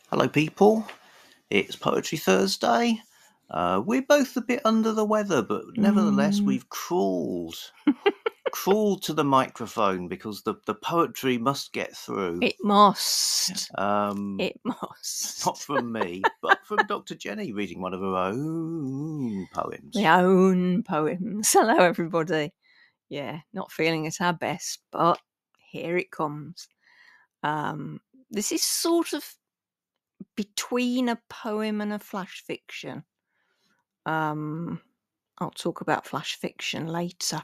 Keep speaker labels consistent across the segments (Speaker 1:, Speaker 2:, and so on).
Speaker 1: Hello, people. It's Poetry Thursday. We're both a bit under the weather, but nevertheless, we've crawled to the microphone because the poetry must get through.
Speaker 2: It must.
Speaker 1: It
Speaker 2: must.
Speaker 1: Not from me, but from Dr Jennie reading one of her own poems.
Speaker 2: My own poems. Hello, everybody. Yeah, not feeling at our best, but here it comes. This is sort of between a poem and a flash fiction. I'll talk about flash fiction later.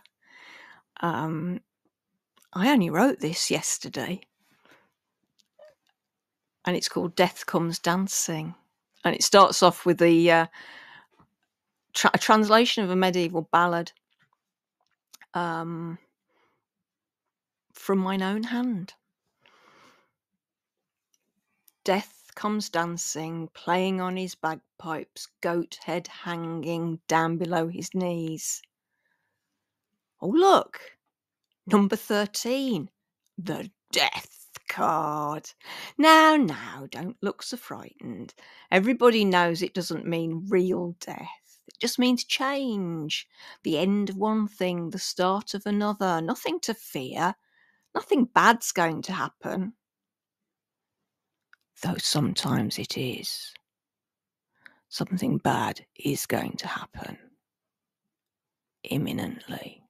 Speaker 2: I only wrote this yesterday, and it's called Death Comes Dancing. And it starts off with the a translation of a medieval ballad from mine own hand. Death comes dancing, playing on his bagpipes, goat head hanging down below his knees. Oh, look, number 13, the death card. Now, don't look so frightened. Everybody knows it doesn't mean real death. It just means change. The end of one thing, the start of another. Nothing to fear. Nothing bad's going to happen. Though sometimes it is. Something bad is going to happen. Imminently.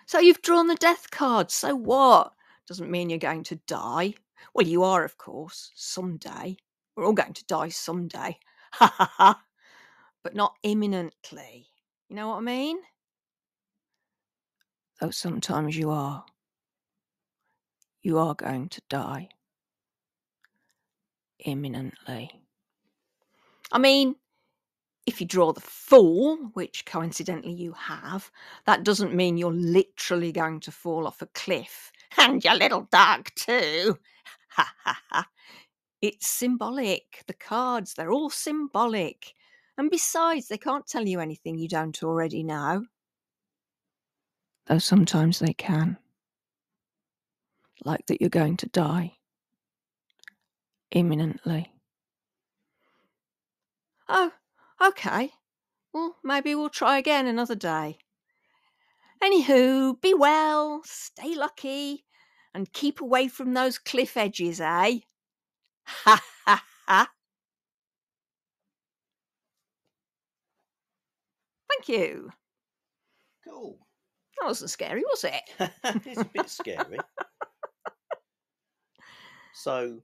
Speaker 2: So you've drawn the death card. So what? Doesn't mean you're going to die. Well, you are, of course, someday. We're all going to die someday. Ha ha ha. But not imminently. You know what I mean? Though sometimes you are. You are going to die. Imminently. I mean, if you draw the Fool, which coincidentally you have, that doesn't mean you're literally going to fall off a cliff. And your little dog too. Ha ha ha. It's symbolic. The cards, they're all symbolic. And besides, they can't tell you anything you don't already know. Though sometimes they can. Like that you're going to die. Imminently. Oh, okay. Well, maybe we'll try again another day. Anywho, be well, stay lucky, and keep away from those cliff edges, eh? Ha ha ha. Thank you.
Speaker 1: Cool.
Speaker 2: That wasn't scary, was it?
Speaker 1: It's a bit scary. So,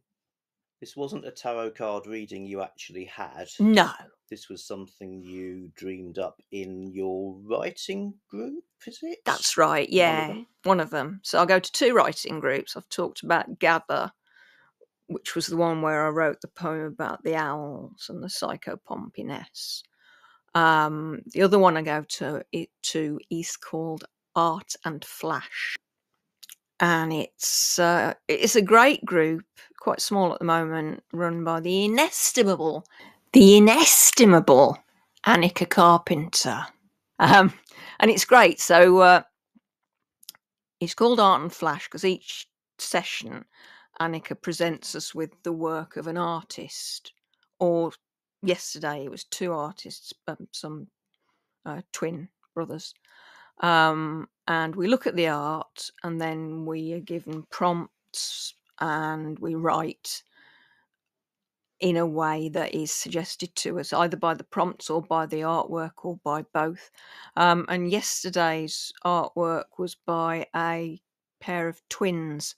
Speaker 1: this wasn't a tarot card reading you actually had.
Speaker 2: No.
Speaker 1: This was something you dreamed up in your writing group, is it?
Speaker 2: That's right, yeah. One of them. So I'll go to 2 writing groups. I've talked about Gather, which was the one where I wrote the poem about the owls and the psychopompiness. The other one I go to is called Art and Flash. And it's a great group, quite small at the moment, run by the inestimable Annika Carpenter. And it's great. So it's called Art and Flash because each session Annika presents us with the work of an artist. Or yesterday it was 2 artists, some twin brothers. And we look at the art and then we are given prompts and we write in a way that is suggested to us either by the prompts or by the artwork or by both. And yesterday's artwork was by a pair of twins,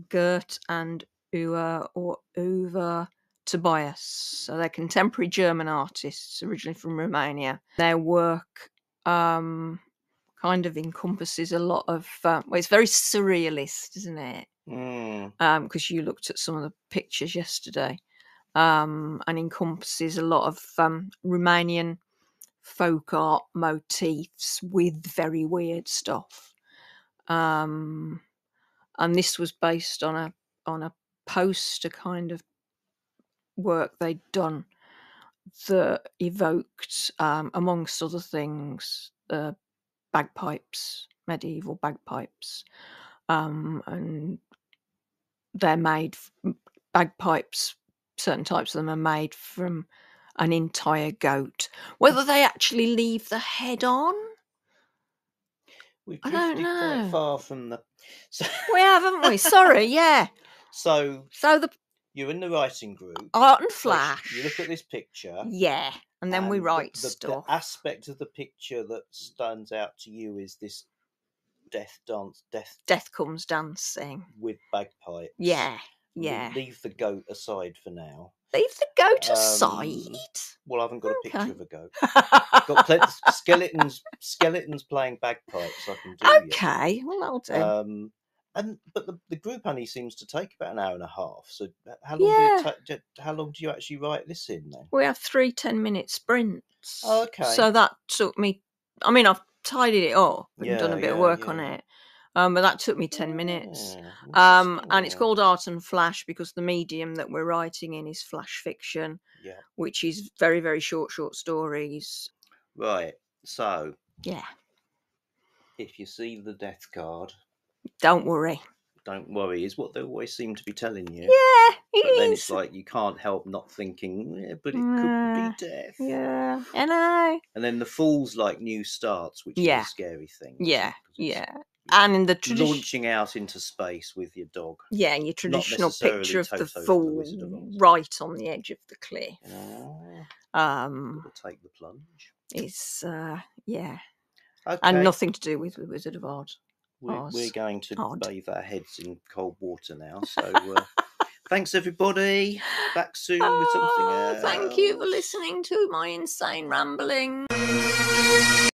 Speaker 2: Gert and Uwe Tobias. So they're contemporary German artists, originally from Romania. Their work kind of encompasses a lot of well, it's very surrealist, isn't it? Because you looked at some of the pictures yesterday, and encompasses a lot of Romanian folk art motifs with very weird stuff. And this was based on a poster kind of work they'd done that evoked, amongst other things, bagpipes, medieval bagpipes, and they're made bagpipes certain types of them are made from an entire goat. Whether they actually leave the head on,
Speaker 1: We've
Speaker 2: I don't
Speaker 1: drifted quite
Speaker 2: know.
Speaker 1: far from the. So,
Speaker 2: We have, haven't we? Sorry, yeah.
Speaker 1: so
Speaker 2: the
Speaker 1: you're in the writing group.
Speaker 2: art and
Speaker 1: So
Speaker 2: flash.
Speaker 1: you look at this picture.
Speaker 2: Yeah, and then we write
Speaker 1: the
Speaker 2: stuff.
Speaker 1: aspect of the picture that stands out to you is this death
Speaker 2: comes dancing
Speaker 1: with bagpipes.
Speaker 2: Yeah, yeah.
Speaker 1: Leave the goat aside for now.
Speaker 2: Leave the goat aside.
Speaker 1: Well, I haven't got a picture of a goat. Got plenty skeletons playing bagpipes. I can do.
Speaker 2: Okay, well that'll do.
Speaker 1: But the group only seems to take about an hour and a half. So how long how long do you actually write this in then?
Speaker 2: We have 3 10-minute sprints.
Speaker 1: Oh, okay.
Speaker 2: So that took me. I mean, I've tidied it up and done a bit of work on it. But that took me 10 minutes. And it's called Art and Flash because the medium that we're writing in is flash fiction, which is very, very short stories.
Speaker 1: Right. So,
Speaker 2: yeah.
Speaker 1: If you see the death card,
Speaker 2: don't worry.
Speaker 1: Don't worry is what they always seem to be telling you.
Speaker 2: Yeah,
Speaker 1: but then it's like you can't help not thinking, but it could be death.
Speaker 2: Yeah, I know.
Speaker 1: And then the Fool's like new starts, which is a scary thing.
Speaker 2: Yeah, and in the
Speaker 1: launching out into space with your dog.
Speaker 2: Yeah, your traditional picture of the Fool right on the edge of the cliff.
Speaker 1: Gotta take the plunge.
Speaker 2: Is okay.
Speaker 1: And
Speaker 2: nothing to do with the Wizard of Oz.
Speaker 1: We're going to bathe our heads in cold water now. So thanks everybody. Back soon with something else.
Speaker 2: Thank you for listening to my insane rambling.